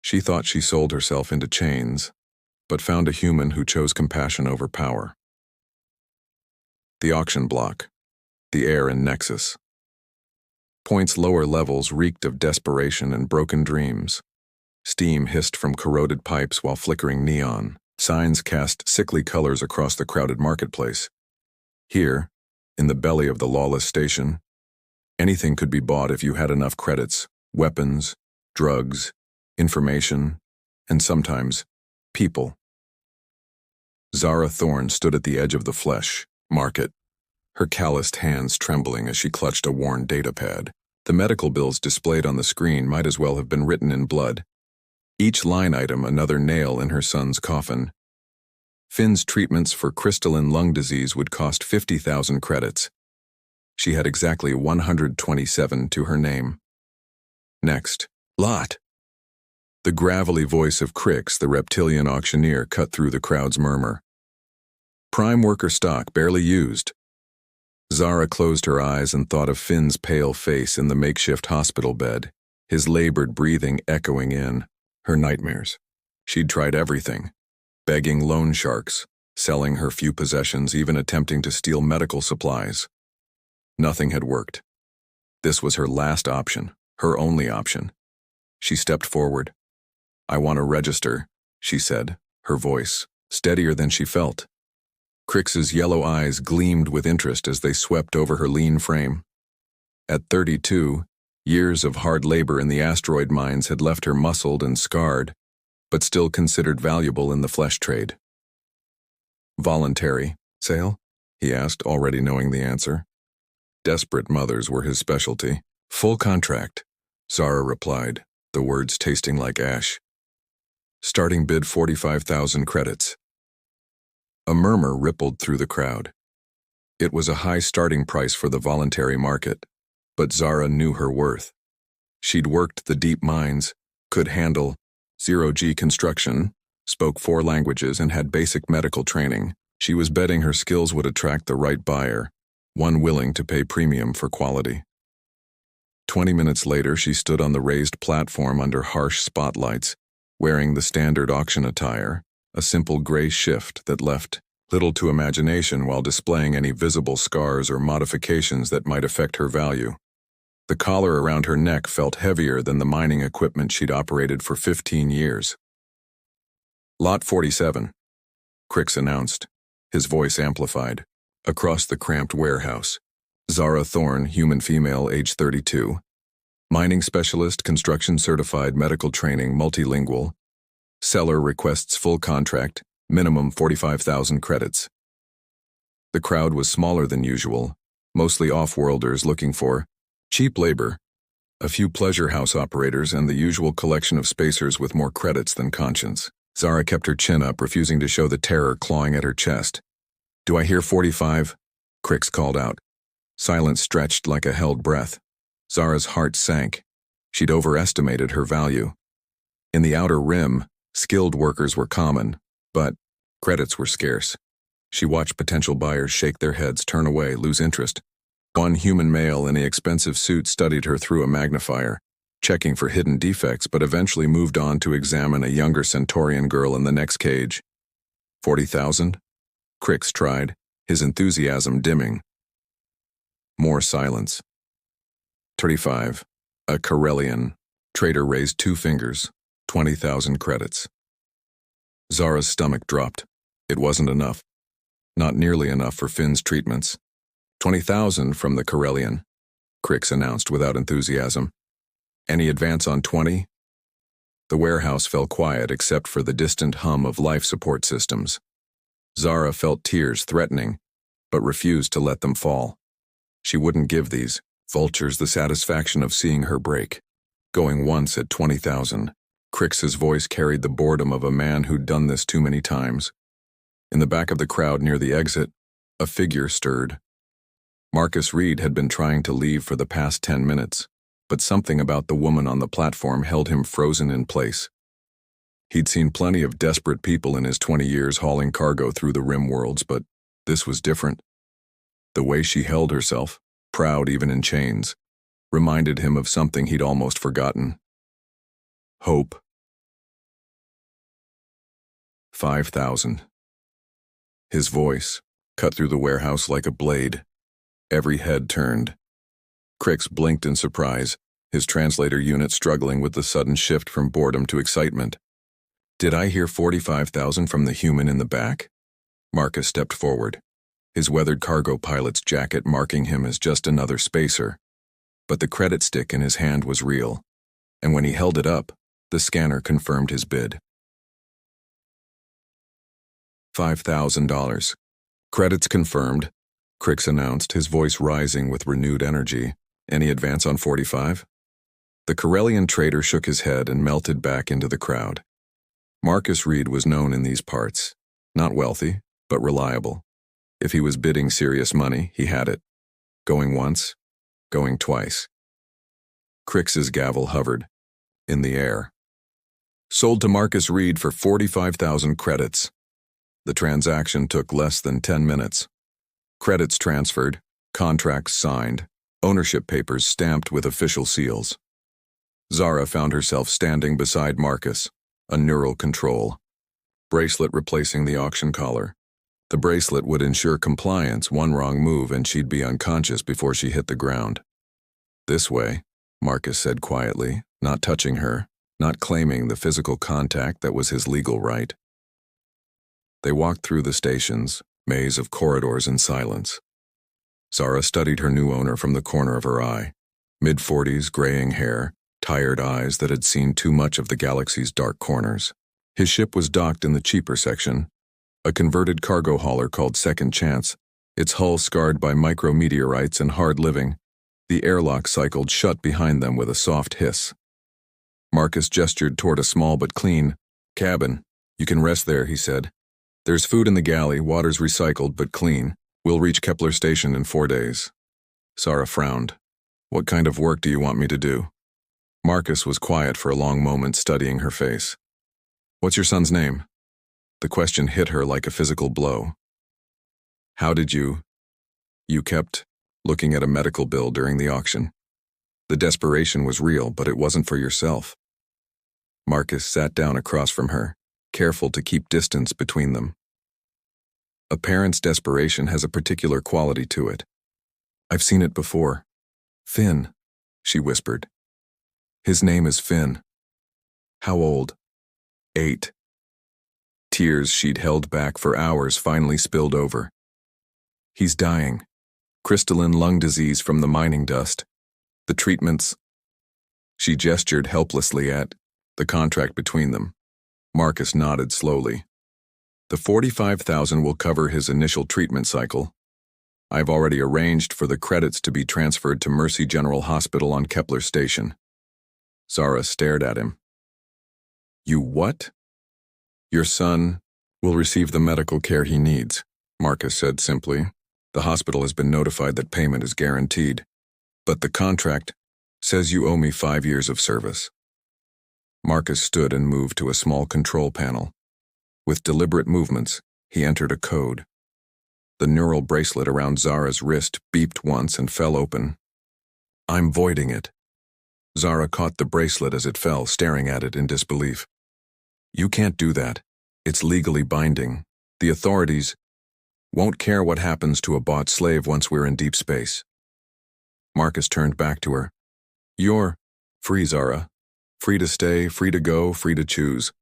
She thought she sold herself into chains, but found a human who chose compassion over power. The auction block, the air in Nexus. Point's lower levels reeked of desperation and broken dreams. Steam hissed from corroded pipes while flickering neon. Signs cast sickly colors across the crowded marketplace. Here, in the belly of the lawless station, anything could be bought if you had enough credits: weapons, drugs, information, and sometimes, people. Zara Thorne stood at the edge of the flesh market, her calloused hands trembling as she clutched a worn datapad. The medical bills displayed on the screen might as well have been written in blood. Each line item another nail in her son's coffin. Finn's treatments for crystalline lung disease would cost 50,000 credits. She had exactly 127 to her name. Next, lot. The gravelly voice of Crix, the reptilian auctioneer, cut through the crowd's murmur. Prime worker stock, barely used. Zara closed her eyes and thought of Finn's pale face in the makeshift hospital bed, his labored breathing echoing in her nightmares. She'd tried everything: begging loan sharks, selling her few possessions, even attempting to steal medical supplies. Nothing had worked. This was her last option, her only option. She stepped forward. "I want to register," she said, her voice steadier than she felt. Crix's yellow eyes gleamed with interest as they swept over her lean frame. At 32, years of hard labor in the asteroid mines had left her muscled and scarred, but still considered valuable in the flesh trade. "Voluntary sale?" he asked, already knowing the answer. Desperate mothers were his specialty. "Full contract," Zara replied, the words tasting like ash. "Starting bid 45,000 credits." A murmur rippled through the crowd. It was a high starting price for the voluntary market, but Zara knew her worth. She'd worked the deep mines, could handle zero-G construction, spoke 4 languages, and had basic medical training. She was betting her skills would attract the right buyer, one willing to pay premium for quality. 20 minutes later, she stood on the raised platform under harsh spotlights, wearing the standard auction attire, a simple gray shift that left little to imagination while displaying any visible scars or modifications that might affect her value. The collar around her neck felt heavier than the mining equipment she'd operated for 15 years. "Lot 47, Crix announced, his voice amplified. Across the cramped warehouse, Zara Thorne, human female, age 32. Mining specialist, construction certified, medical training, multilingual. Seller requests full contract, minimum 45,000 credits. The crowd was smaller than usual, mostly off-worlders looking for cheap labor, a few pleasure house operators, and the usual collection of spacers with more credits than conscience. Zara kept her chin up, refusing to show the terror clawing at her chest. "Do I hear 45? Crix called out. Silence stretched like a held breath. Zara's heart sank. She'd overestimated her value. In the outer rim, skilled workers were common, but credits were scarce. She watched potential buyers shake their heads, turn away, lose interest. One human male in an expensive suit studied her through a magnifier, checking for hidden defects, but eventually moved on to examine a younger Centaurian girl in the next cage. 40,000? Crix tried, his enthusiasm dimming. More silence. 35. A Corellian. Trader raised 2 fingers. 20,000 credits. Zara's stomach dropped. It wasn't enough. Not nearly enough for Finn's treatments. 20,000 from the Corellian, Crix announced without enthusiasm. Any advance on 20? The warehouse fell quiet except for the distant hum of life support systems. Zara felt tears threatening, but refused to let them fall. She wouldn't give these vultures the satisfaction of seeing her break. Going once at 20,000, Crix's voice carried the boredom of a man who'd done this too many times. In the back of the crowd near the exit, a figure stirred. Marcus Reed had been trying to leave for the past 10 minutes, but something about the woman on the platform held him frozen in place. He'd seen plenty of desperate people in his 20 years hauling cargo through the rim worlds, but this was different. The way she held herself, proud even in chains, reminded him of something he'd almost forgotten. Hope. 5,000. His voice cut through the warehouse like a blade. Every head turned. Crix blinked in surprise, his translator unit struggling with the sudden shift from boredom to excitement. Did I hear 45,000 from the human in the back? Marcus stepped forward, his weathered cargo pilot's jacket marking him as just another spacer. But the credit stick in his hand was real, and when he held it up, the scanner confirmed his bid. $5,000. Credits confirmed, Crix announced, his voice rising with renewed energy. Any advance on 45? The Corellian trader shook his head and melted back into the crowd. Marcus Reed was known in these parts. Not wealthy, but reliable. If he was bidding serious money, he had it. Going once, going twice. Crix's gavel hovered, in the air. Sold to Marcus Reed for 45,000 credits. The transaction took less than 10 minutes. Credits transferred, contracts signed, ownership papers stamped with official seals. Zara found herself standing beside Marcus, a neural control. Bracelet replacing the auction collar. The bracelet would ensure compliance, one wrong move and she'd be unconscious before she hit the ground. This way, Marcus said quietly, not touching her, not claiming the physical contact that was his legal right. They walked through the stations, maze of corridors in silence. Zara studied her new owner from the corner of her eye. Mid-40s, graying hair, tired eyes that had seen too much of the galaxy's dark corners. His ship was docked in the cheaper section, a converted cargo hauler called Second Chance, its hull scarred by micrometeorites and hard living. The airlock cycled shut behind them with a soft hiss. Marcus gestured toward a small but clean cabin. You can rest there, he said. There's food in the galley, water's recycled but clean. We'll reach Kepler Station in 4 days. Zara frowned. What kind of work do you want me to do? Marcus was quiet for a long moment, studying her face. What's your son's name? The question hit her like a physical blow. How did you kept looking at a medical bill during the auction. The desperation was real, but it wasn't for yourself. Marcus sat down across from her, careful to keep distance between them. A parent's desperation has a particular quality to it. I've seen it before. Finn, she whispered. His name is Finn. How old? 8. Tears she'd held back for hours finally spilled over. He's dying. Crystalline lung disease from the mining dust. The treatments. She gestured helplessly at the contract between them. Marcus nodded slowly. The 45,000 will cover his initial treatment cycle. I've already arranged for the credits to be transferred to Mercy General Hospital on Kepler Station. Zara stared at him. You what? Your son will receive the medical care he needs, Marcus said simply. The hospital has been notified that payment is guaranteed, but the contract says you owe me 5 years of service. Marcus stood and moved to a small control panel. With deliberate movements, he entered a code. The neural bracelet around Zara's wrist beeped once and fell open. I'm voiding it. Zara caught the bracelet as it fell, staring at it in disbelief. You can't do that. It's legally binding. The authorities won't care what happens to a bought slave once we're in deep space. Marcus turned back to her. You're free, Zara. Free to stay, free to go, free to choose.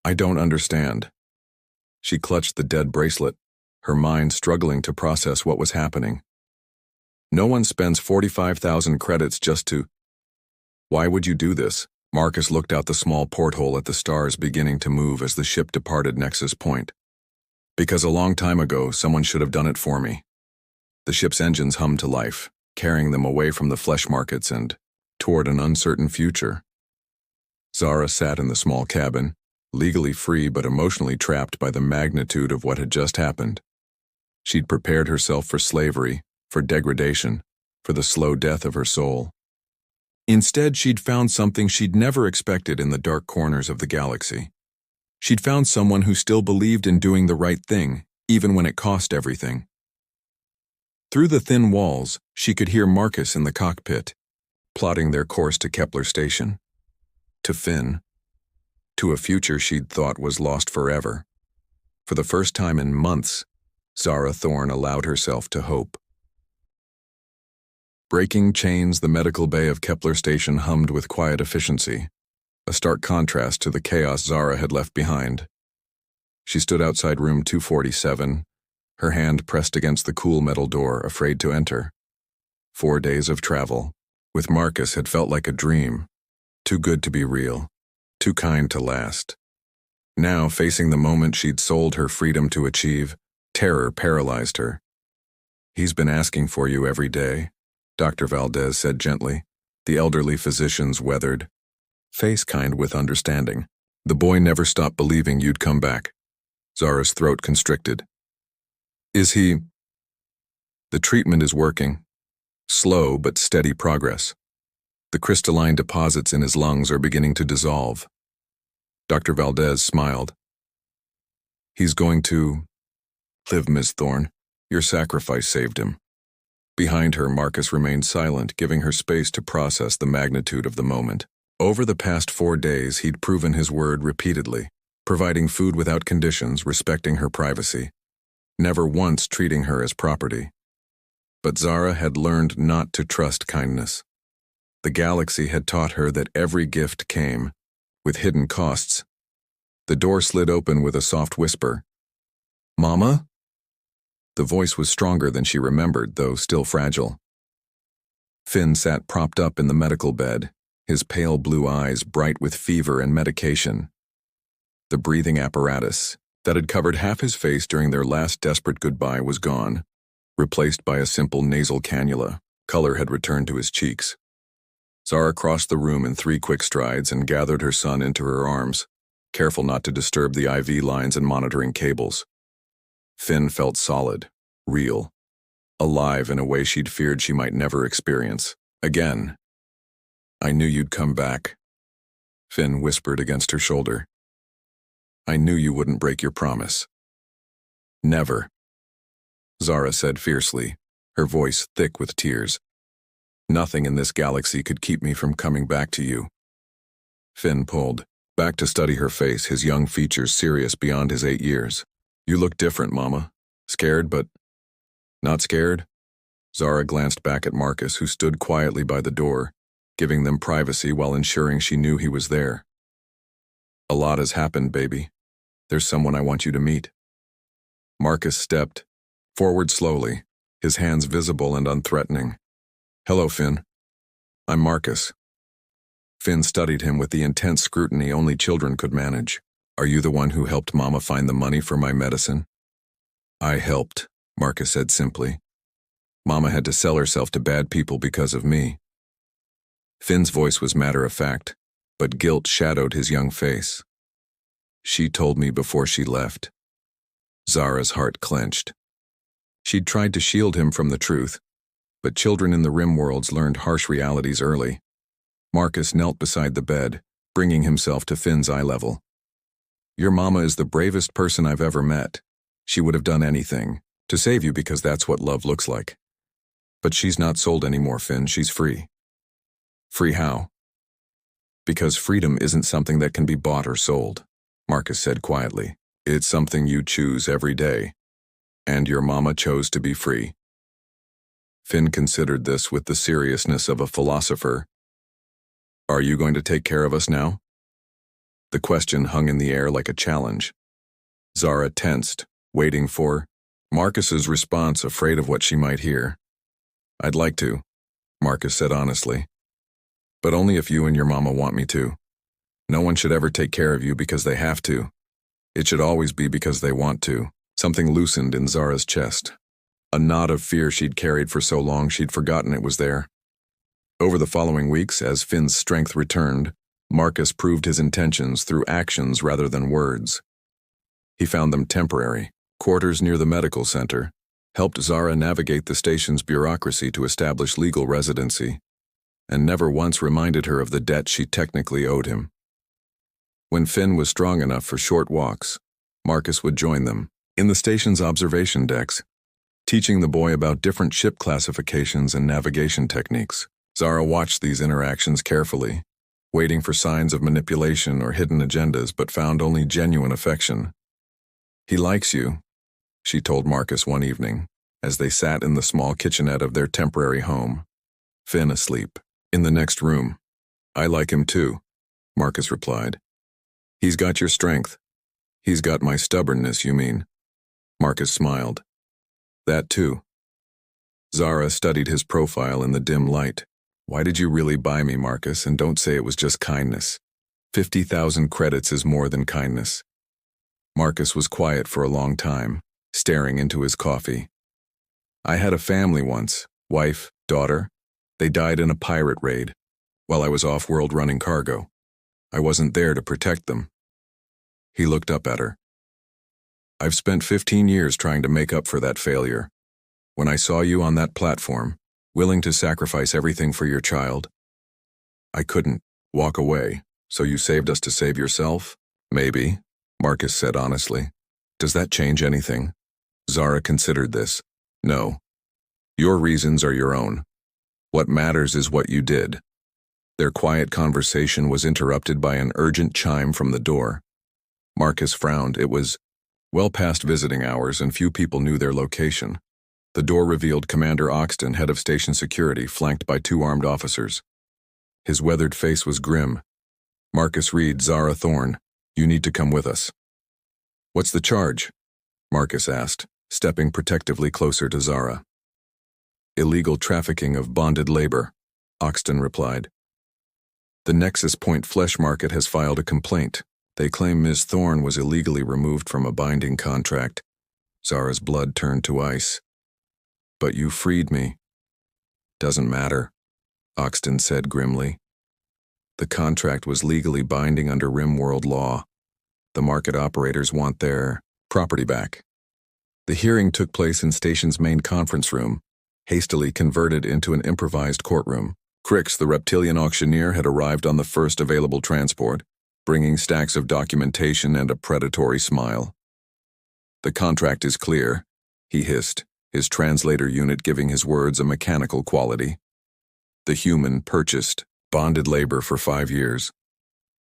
I don't understand. She clutched the dead bracelet, her mind struggling to process what was happening. No one spends 45,000 credits just to... Why would you do this? Marcus looked out the small porthole at the stars beginning to move as the ship departed Nexus Point. Because a long time ago, someone should have done it for me. The ship's engines hummed to life, carrying them away from the flesh markets and toward an uncertain future. Zara sat in the small cabin, legally free but emotionally trapped by the magnitude of what had just happened. She'd prepared herself for slavery, for degradation, for the slow death of her soul. Instead, she'd found something she'd never expected in the dark corners of the galaxy. She'd found someone who still believed in doing the right thing, even when it cost everything. Through the thin walls, she could hear Marcus in the cockpit, plotting their course to Kepler Station. To Finn. To a future she'd thought was lost forever. For the first time in months, Zara Thorne allowed herself to hope. Breaking chains, the medical bay of Kepler Station hummed with quiet efficiency, a stark contrast to the chaos Zara had left behind. She stood outside room 247, her hand pressed against the cool metal door, afraid to enter. 4 days of travel, with Marcus, had felt like a dream, too good to be real, too kind to last. Now, facing the moment she'd sold her freedom to achieve, terror paralyzed her. "He's been asking for you every day," Dr. Valdez said gently, the elderly physician's weathered face kind with understanding. "The boy never stopped believing you'd come back." Zara's throat constricted. "Is he?" "The treatment is working. Slow but steady progress. The crystalline deposits in his lungs are beginning to dissolve." Dr. Valdez smiled. "He's going to live, Ms. Thorne. Your sacrifice saved him." Behind her, Marcus remained silent, giving her space to process the magnitude of the moment. Over the past 4 days, he'd proven his word repeatedly, providing food without conditions, respecting her privacy, never once treating her as property. But Zara had learned not to trust kindness. The galaxy had taught her that every gift came with hidden costs. The door slid open with a soft whisper. "Mama?" The voice was stronger than she remembered, though still fragile. Finn sat propped up in the medical bed, his pale blue eyes bright with fever and medication. The breathing apparatus that had covered half his face during their last desperate goodbye was gone, replaced by a simple nasal cannula. Color had returned to his cheeks. Zara crossed the room in 3 quick strides and gathered her son into her arms, careful not to disturb the IV lines and monitoring cables. Finn felt solid, real, alive in a way she'd feared she might never experience again. "I knew you'd come back," Finn whispered against her shoulder. "I knew you wouldn't break your promise." "Never," Zara said fiercely, her voice thick with tears. "Nothing in this galaxy could keep me from coming back to you." Finn pulled back to study her face, his young features serious beyond his 8 years. "You look different, Mama. Scared, but not scared?" Zara glanced back at Marcus, who stood quietly by the door, giving them privacy while ensuring she knew he was there. "A lot has happened, baby. There's someone I want you to meet." Marcus stepped forward slowly, his hands visible and unthreatening. "Hello, Finn. I'm Marcus." Finn studied him with the intense scrutiny only children could manage. "Are you the one who helped Mama find the money for my medicine?" "I helped," Marcus said simply. "Mama had to sell herself to bad people because of me." Finn's voice was matter-of-fact, but guilt shadowed his young face. "She told me before she left." Zara's heart clenched. She'd tried to shield him from the truth, but children in the Rim worlds learned harsh realities early. Marcus knelt beside the bed, bringing himself to Finn's eye level. "Your mama is the bravest person I've ever met. She would have done anything to save you because that's what love looks like. But she's not sold anymore, Finn. She's free." "Free how?" "Because freedom isn't something that can be bought or sold," Marcus said quietly. "It's something you choose every day. And your mama chose to be free." Finn considered this with the seriousness of a philosopher. "Are you going to take care of us now?" The question hung in the air like a challenge. Zara tensed, waiting for Marcus's response, afraid of what she might hear. "I'd like to," Marcus said honestly. "But only if you and your mama want me to. No one should ever take care of you because they have to. It should always be because they want to." Something loosened in Zara's chest. A knot of fear she'd carried for so long she'd forgotten it was there. Over the following weeks, as Finn's strength returned, Marcus proved his intentions through actions rather than words. He found them temporary. Quarters near the medical center, helped Zara navigate the station's bureaucracy to establish legal residency, and never once reminded her of the debt she technically owed him. When Finn was strong enough for short walks, Marcus would join them in the station's observation decks, teaching the boy about different ship classifications and navigation techniques. Zara watched these interactions carefully, waiting for signs of manipulation or hidden agendas, but found only genuine affection. He likes you, she told Marcus one evening, as they sat in the small kitchenette of their temporary home, Finn asleep, in the next room. I like him too, Marcus replied. He's got your strength. He's got my stubbornness, you mean? Marcus smiled. That too. Zara studied his profile in the dim light. Why did you really buy me, Marcus, and don't say it was just kindness? 50,000 credits is more than kindness. Marcus was quiet for a long time, staring into his coffee. I had a family once, wife, daughter. They died in a pirate raid, while I was off-world running cargo. I wasn't there to protect them. He looked up at her. I've spent 15 years trying to make up for that failure. When I saw you on that platform, willing to sacrifice everything for your child, I couldn't walk away, so you saved us to save yourself? Maybe, Marcus said honestly. Does that change anything? Zara considered this. No. Your reasons are your own. What matters is what you did. Their quiet conversation was interrupted by an urgent chime from the door. Marcus frowned. It was well past visiting hours and few people knew their location. The door revealed Commander Oxton, head of station security, flanked by 2 armed officers. His weathered face was grim. Marcus Reed, Zara Thorne, you need to come with us. What's the charge? Marcus asked, stepping protectively closer to Zara. Illegal trafficking of bonded labor, Oxton replied. The Nexus Point Flesh Market has filed a complaint. They claim Ms. Thorne was illegally removed from a binding contract. Zara's blood turned to ice. But you freed me. Doesn't matter, Oxton said grimly. The contract was legally binding under RimWorld law. The market operators want their property back. The hearing took place in station's main conference room, hastily converted into an improvised courtroom. Crix, the reptilian auctioneer, had arrived on the first available transport, bringing stacks of documentation and a predatory smile. The contract is clear, he hissed, his translator unit giving his words a mechanical quality. The human purchased bonded labor for 5 years.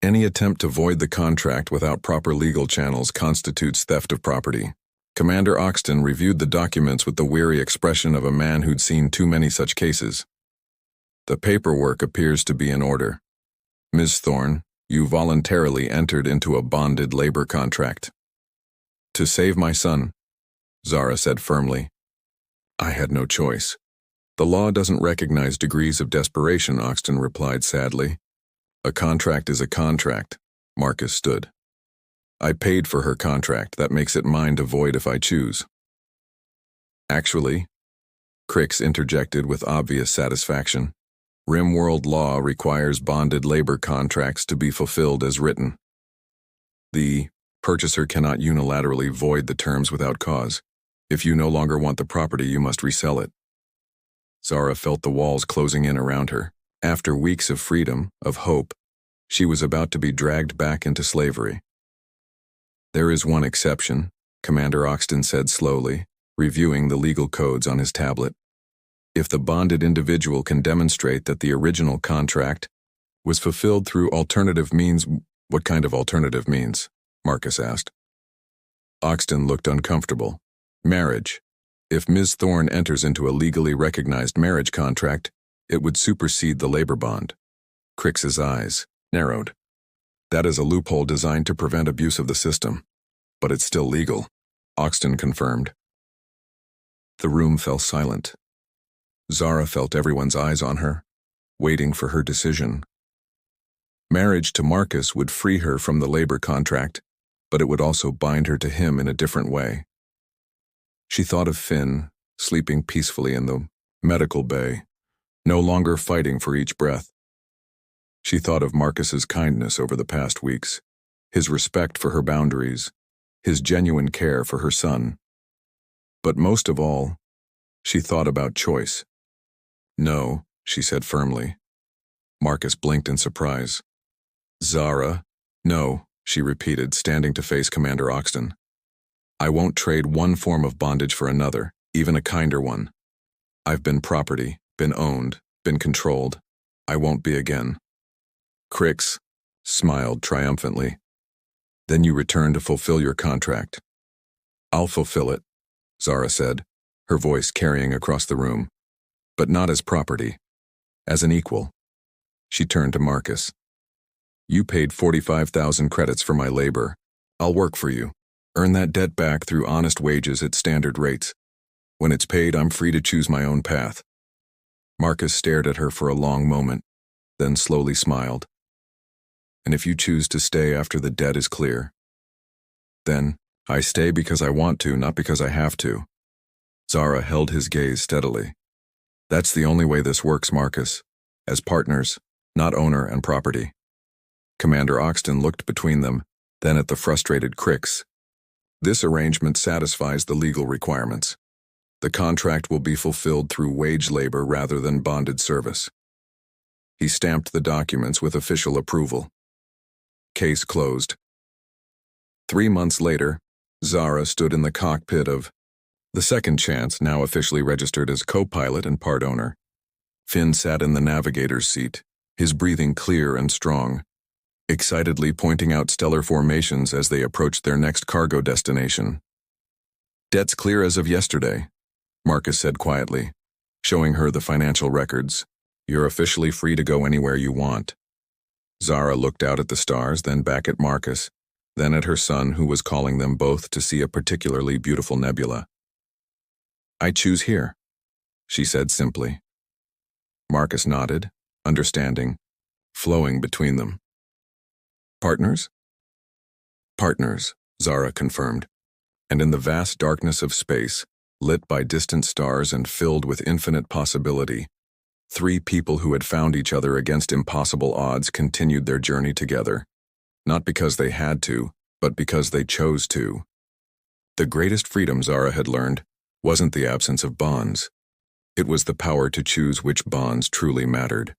Any attempt to void the contract without proper legal channels constitutes theft of property. Commander Oxton reviewed the documents with the weary expression of a man who'd seen too many such cases. The paperwork appears to be in order. Ms. Thorne, you voluntarily entered into a bonded labor contract. To save my son, Zara said firmly. I had no choice. The law doesn't recognize degrees of desperation, Oxton replied sadly. A contract is a contract, Marcus stood. I paid for her contract. That makes it mine to void if I choose. Actually, Crix interjected with obvious satisfaction, RimWorld law requires bonded labor contracts to be fulfilled as written. The purchaser cannot unilaterally void the terms without cause. If you no longer want the property, you must resell it. Zara felt the walls closing in around her. After weeks of freedom, of hope, she was about to be dragged back into slavery. There is one exception, Commander Oxton said slowly, reviewing the legal codes on his tablet. If the bonded individual can demonstrate that the original contract was fulfilled through alternative means. What kind of alternative means? Marcus asked. Oxton looked uncomfortable. Marriage. If Ms. Thorne enters into a legally recognized marriage contract, it would supersede the labor bond. Crix's eyes narrowed. That is a loophole designed to prevent abuse of the system. But it's still legal, Oxton confirmed. The room fell silent. Zara felt everyone's eyes on her, waiting for her decision. Marriage to Marcus would free her from the labor contract, but it would also bind her to him in a different way. She thought of Finn, sleeping peacefully in the medical bay, no longer fighting for each breath. She thought of Marcus's kindness over the past weeks, his respect for her boundaries, his genuine care for her son. But most of all, she thought about choice. No, she said firmly. Marcus blinked in surprise. Zara, no, she repeated, standing to face Commander Oxton. I won't trade one form of bondage for another, even a kinder one. I've been property, been owned, been controlled. I won't be again. Crix smiled triumphantly. Then you return to fulfill your contract. I'll fulfill it, Zara said, her voice carrying across the room. But not as property. As an equal. She turned to Marcus. You paid 45,000 credits for my labor. I'll work for you. Earn that debt back through honest wages at standard rates. When it's paid, I'm free to choose my own path. Marcus stared at her for a long moment, then slowly smiled. And if you choose to stay after the debt is clear? Then, I stay because I want to, not because I have to. Zara held his gaze steadily. That's the only way this works, Marcus. As partners, not owner and property. Commander Oxton looked between them, then at the frustrated Crix. This arrangement satisfies the legal requirements. The contract will be fulfilled through wage labor rather than bonded service. He stamped the documents with official approval. Case closed. 3 months later, Zara stood in the cockpit of the Second Chance, now officially registered as co-pilot and part owner. Finn sat in the navigator's seat, his breathing clear and strong, excitedly pointing out stellar formations as they approached their next cargo destination. Debt's clear as of yesterday, Marcus said quietly, showing her the financial records. You're officially free to go anywhere you want. Zara looked out at the stars, then back at Marcus, then at her son, who was calling them both to see a particularly beautiful nebula. I choose here, she said simply. Marcus nodded, understanding, flowing between them. Partners? Partners, Zara confirmed, and in the vast darkness of space, lit by distant stars and filled with infinite possibility, 3 people who had found each other against impossible odds continued their journey together, not because they had to, but because they chose to. The greatest freedom, Zara had learned, wasn't the absence of bonds. It was the power to choose which bonds truly mattered.